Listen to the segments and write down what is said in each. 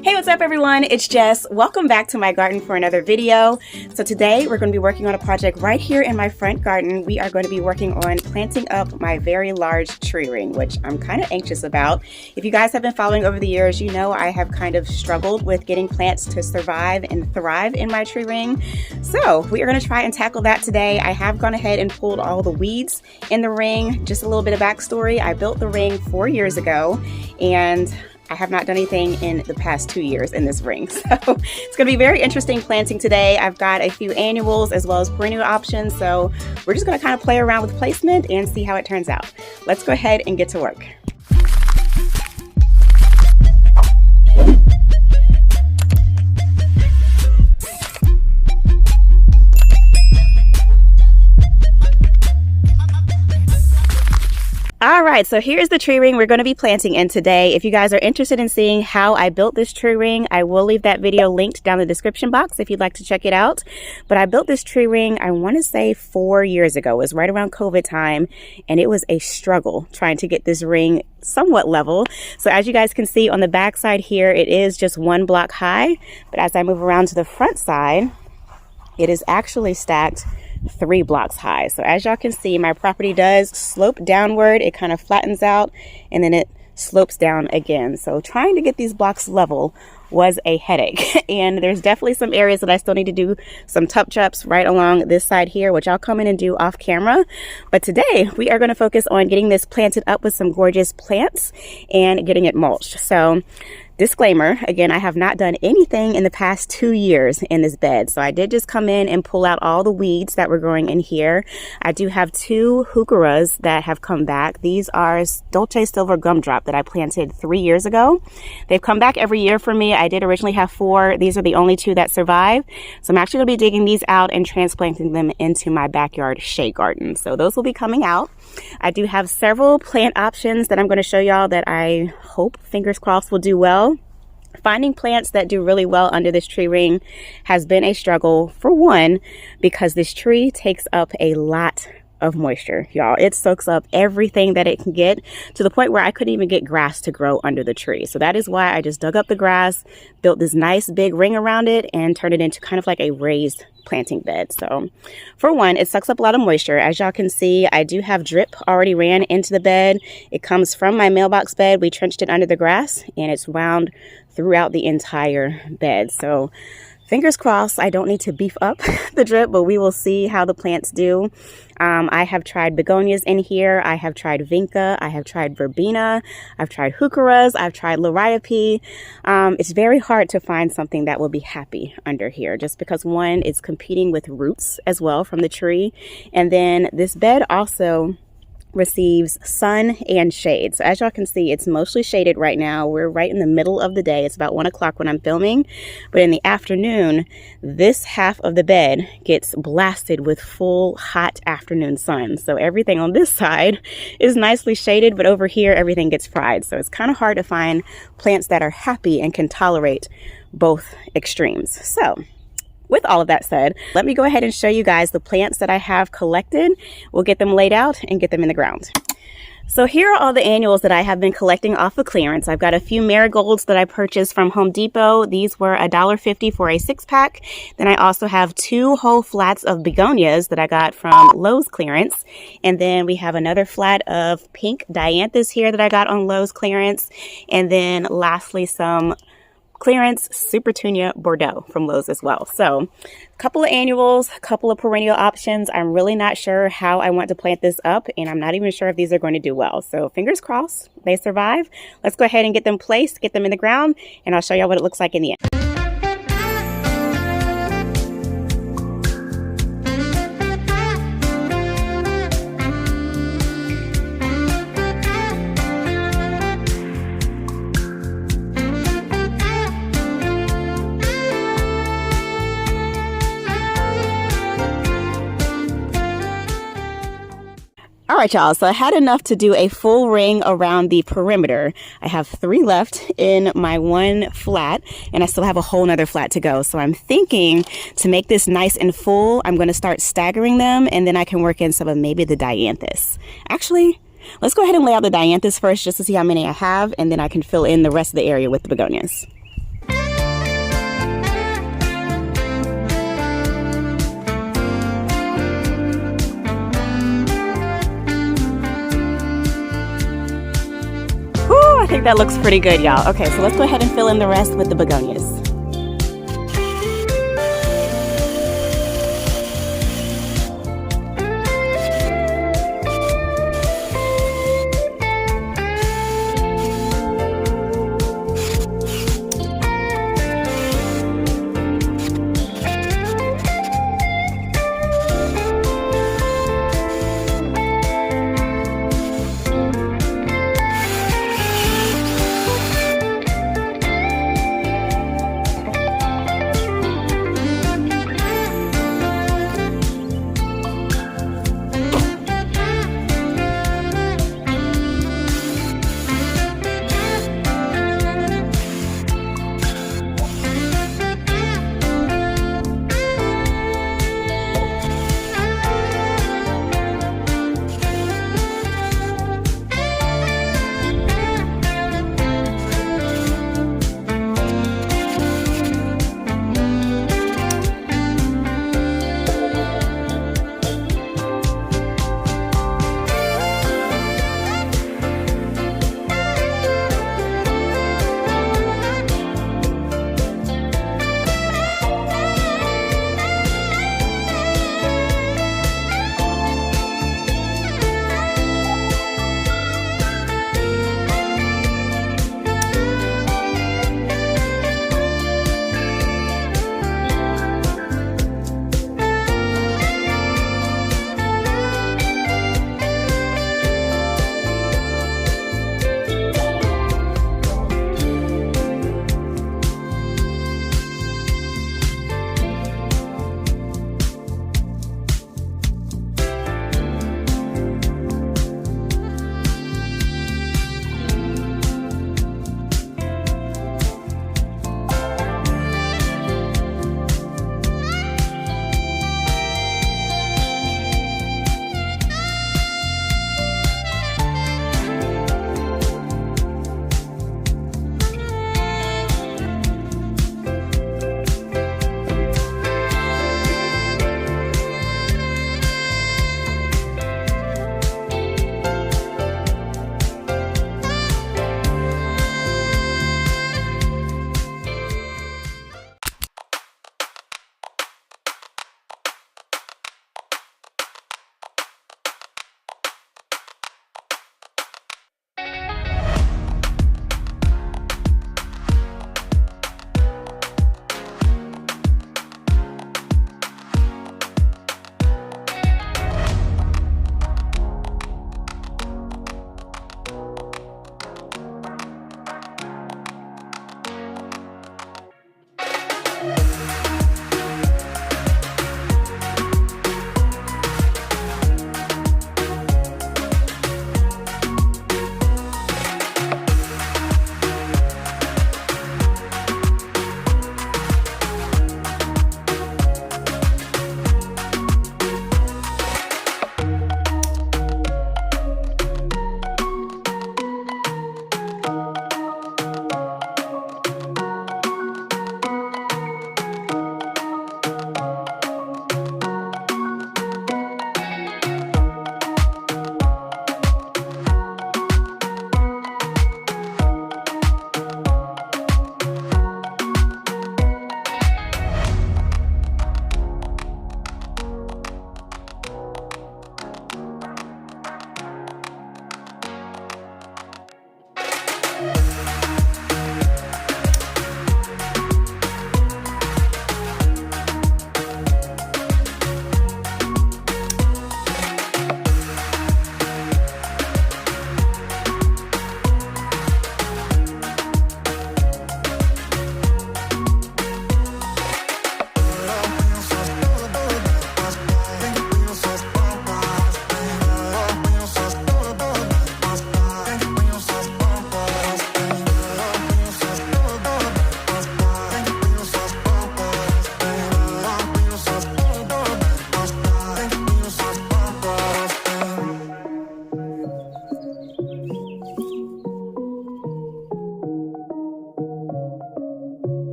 Hey, what's up everyone? It's Jess. Welcome back to my garden for another video. So today we're going to be working on a project right here in my front garden. We are going to be working on planting up my very large tree ring, which I'm kind of anxious about. If you guys have been following over the years, you know I have kind of struggled with getting plants to survive and thrive in my tree ring. So we are going to try and tackle that today. I have gone ahead and pulled all the weeds in the ring. Just a little bit of backstory. I built the ring 4 years ago and I have not done anything in the past 2 years in this ring. So it's going to be very interesting planting today. I've got a few annuals as well as perennial options. So we're just going to kind of play around with placement and see how it turns out. Let's go ahead and get to work. All right, so here's the tree ring we're going to be planting in today. If you guys are interested in seeing how I built this tree ring, I will leave that video linked down in the description box if you'd like to check it out. But I built this tree ring, I want to say 4 years ago. It was right around COVID time, and it was a struggle trying to get this ring somewhat level. So as you guys can see on the back side here, it is just 1 block high. But as I move around to the front side, it is actually stacked 3 blocks high. So as y'all can see, my property does slope downward. It kind of flattens out and then it slopes down again. So trying to get these blocks level was a headache. And there's definitely some areas that I still need to do some touch-ups right along this side here, which I'll come in and do off camera. But today we are going to focus on getting this planted up with some gorgeous plants and getting it mulched. So disclaimer, again, I have not done anything in the past 2 years in this bed. So I did just come in and pull out all the weeds that were growing in here. I do have 2 heucheras that have come back. These are Dolce Silver Gumdrop that I planted 3 years ago. They've come back every year for me. I did originally have 4. These are the only 2 that survive. So I'm actually going to be digging these out and transplanting them into my backyard shade garden. So those will be coming out. I do have several plant options that I'm going to show y'all that I hope, fingers crossed, will do well. Finding plants that do really well under this tree ring has been a struggle, for one, because this tree takes up a lot of moisture, y'all. It soaks up everything that it can get, to the point where I couldn't even get grass to grow under the tree. So that is why I just dug up the grass, built this nice big ring around it, and turned it into kind of like a raised planting bed. So for one, it sucks up a lot of moisture. As y'all can see, I do have drip already ran into the bed. It comes from my mailbox bed. We trenched it under the grass and it's wound throughout the entire bed. So fingers crossed, I don't need to beef up the drip, but we will see how the plants do. I have tried begonias in here. I have tried vinca. I have tried verbena. I've tried heucheras. I've tried liriope. It's very hard to find something that will be happy under here, just because one, it's competing with roots as well from the tree. And then this bed also receives sun and shade. So as y'all can see, it's mostly shaded right now. We're right in the middle of the day. It's about 1 o'clock when I'm filming, but in the afternoon, this half of the bed gets blasted with full hot afternoon sun. So everything on this side is nicely shaded, but over here, everything gets fried. So it's kind of hard to find plants that are happy and can tolerate both extremes. So with all of that said, let me go ahead and show you guys the plants that I have collected. We'll get them laid out and get them in the ground. So here are all the annuals that I have been collecting off of clearance. I've got a few marigolds that I purchased from Home Depot. These were $1.50 for a 6-pack. Then I also have 2 whole flats of begonias that I got from Lowe's clearance. And then we have another flat of pink dianthus here that I got on Lowe's clearance. And then lastly, some clearance Supertunia Bordeaux from Lowe's as well. So a couple of annuals, a couple of perennial options. I'm really not sure how I want to plant this up, and I'm not even sure if these are going to do well. So fingers crossed they survive. Let's go ahead and get them placed, get them in the ground, and I'll show y'all what it looks like in the end. All right, y'all, so I had enough to do a full ring around the perimeter. I have 3 left in my 1 flat, and I still have a whole nother flat to go. So I'm thinking to make this nice and full, I'm going to start staggering them, and then I can work in some of maybe the dianthus. Actually, let's go ahead and lay out the dianthus first just to see how many I have, and then I can fill in the rest of the area with the begonias. think that looks pretty good, y'all. Okay, so let's go ahead and fill in the rest with the begonias.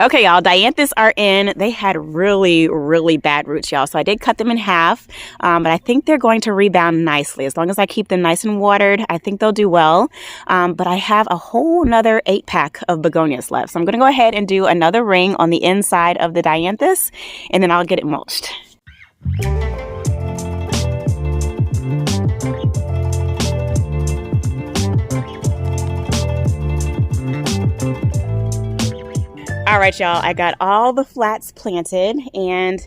Okay, y'all, dianthus are in. They had really bad roots, y'all. So I did cut them in half, but I think they're going to rebound nicely. As long as I keep them nice and watered, I think they'll do well. But I have a whole nother 8-pack of begonias left. So I'm going to go ahead and do another ring on the inside of the dianthus, and then I'll get it mulched. All right, y'all, I got all the flats planted and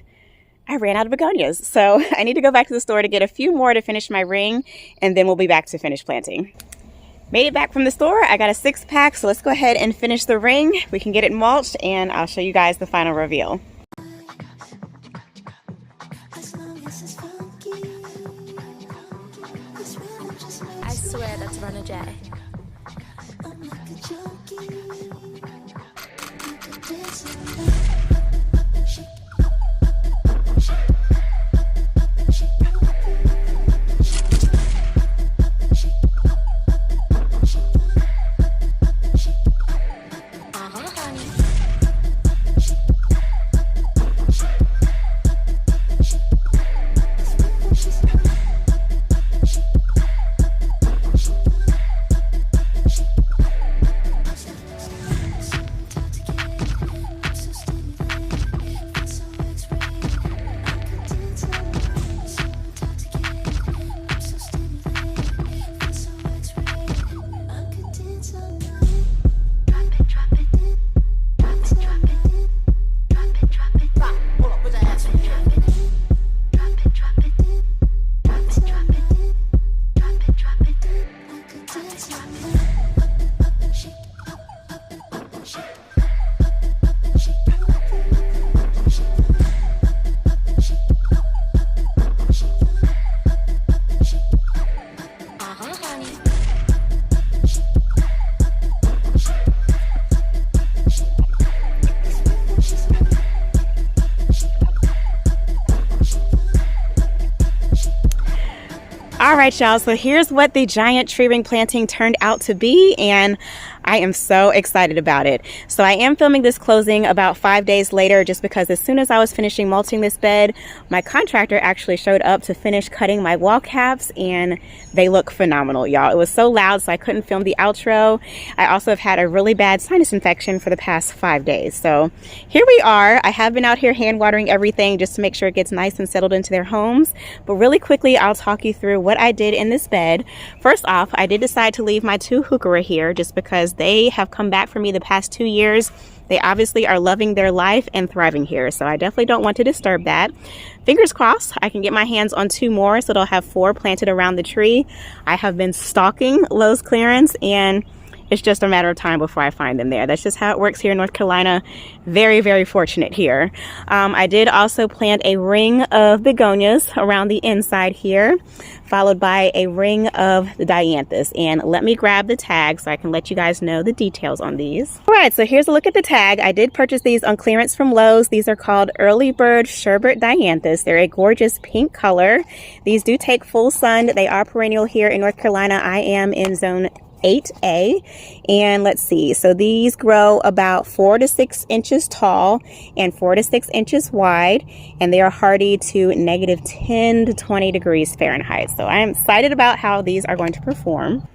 I ran out of begonias. So I need to go back to the store to get a few more to finish my ring, and then we'll be back to finish planting. Made it back from the store. I got a 6-pack, so let's go ahead and finish the ring. We can get it mulched and I'll show you guys the final reveal. I swear that's Run a J. All right, y'all, so here's what the giant tree ring planting turned out to be, and I am so excited about it. So I am filming this closing about 5 days later, just because as soon as I was finishing mulching this bed, my contractor actually showed up to finish cutting my wall caps, and they look phenomenal, y'all. It was so loud, so I couldn't film the outro. I also have had a really bad sinus infection for the past 5 days. So here we are. I have been out here hand watering everything just to make sure it gets nice and settled into their homes. But really quickly, I'll talk you through what I did in this bed. First off, I did decide to leave my 2 heuchera here just because they have come back for me the past 2 years. They obviously are loving their life and thriving here, so I definitely don't want to disturb that. Fingers crossed, I can get my hands on 2 more, so they'll have 4 planted around the tree. I have been stalking Lowe's clearance, and it's just a matter of time before I find them there. That's just how it works here in North Carolina. Very fortunate here. I did also plant a ring of begonias around the inside here, followed by a ring of the dianthus. And let me grab the tag so I can let you guys know the details on these. All right, so here's a look at the tag. I did purchase these on clearance from Lowe's. These are called Early Bird Sherbet Dianthus. They're a gorgeous pink color. These do take full sun. They are perennial here in North Carolina. I am in zone 8A, and let's see, so these grow about 4 to 6 inches tall and 4 to 6 inches wide, and they are hardy to -10 to 20 degrees Fahrenheit. So I'm excited about how these are going to perform.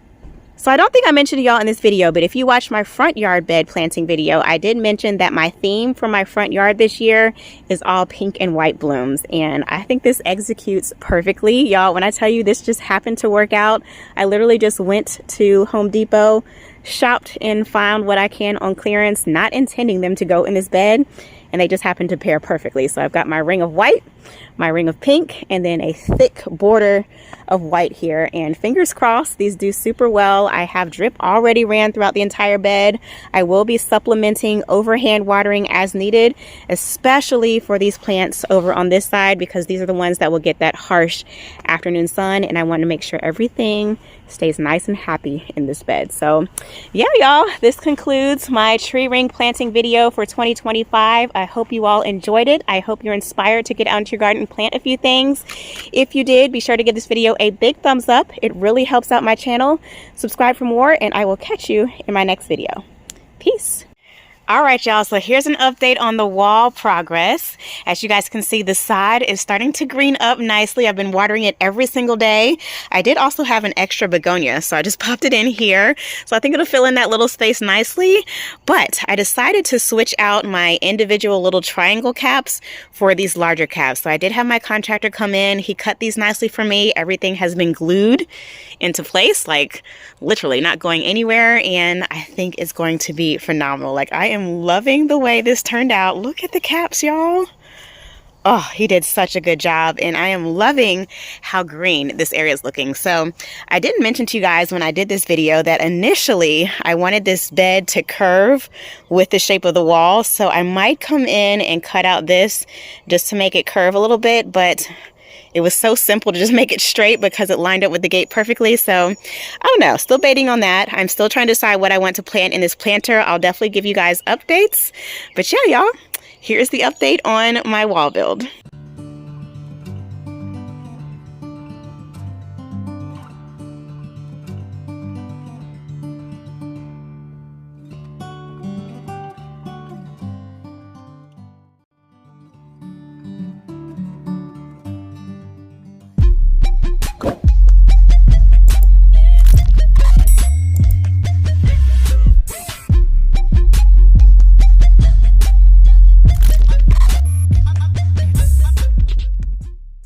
So I don't think I mentioned to y'all in this video, but if you watched my front yard bed planting video, I did mention that my theme for my front yard this year is all pink and white blooms. And I think this executes perfectly. Y'all, when I tell you this just happened to work out, I literally just went to Home Depot, shopped and found what I can on clearance, not intending them to go in this bed, and they just happened to pair perfectly. So I've got my ring of white, my ring of pink, and then a thick border of white here, and fingers crossed these do super well. I have drip already ran throughout the entire bed. I will be supplementing overhand watering as needed, especially for these plants over on this side, because these are the ones that will get that harsh afternoon sun, and I want to make sure everything stays nice and happy in this bed. So yeah, y'all, this concludes my tree ring planting video for 2025. I hope you all enjoyed it. I hope you're inspired to get out into your garden and plant a few things. If you did, be sure to give this video a big thumbs up. It really helps out my channel. Subscribe for more, and I will catch you in my next video. Peace. All right, y'all, so here's an update on the wall progress. As you guys can see, the side is starting to green up nicely. I've been watering it every single day. I did also have an extra begonia, so I just popped it in here. So I think it'll fill in that little space nicely. But I decided to switch out my individual little triangle caps for these larger caps. So I did have my contractor come in. He cut these nicely for me. Everything has been glued into place, like literally not going anywhere. And I think it's going to be phenomenal. Like, I am loving the way this turned out. Look at the caps, y'all. Oh, he did such a good job, and I am loving how green this area is looking. So I didn't mention to you guys when I did this video that initially I wanted this bed to curve with the shape of the wall. So I might come in and cut out this just to make it curve a little bit, but it was so simple to just make it straight because it lined up with the gate perfectly. So I don't know, still baiting on that. I'm still trying to decide what I want to plant in this planter. I'll definitely give you guys updates. But yeah, y'all, here's the update on my wall build.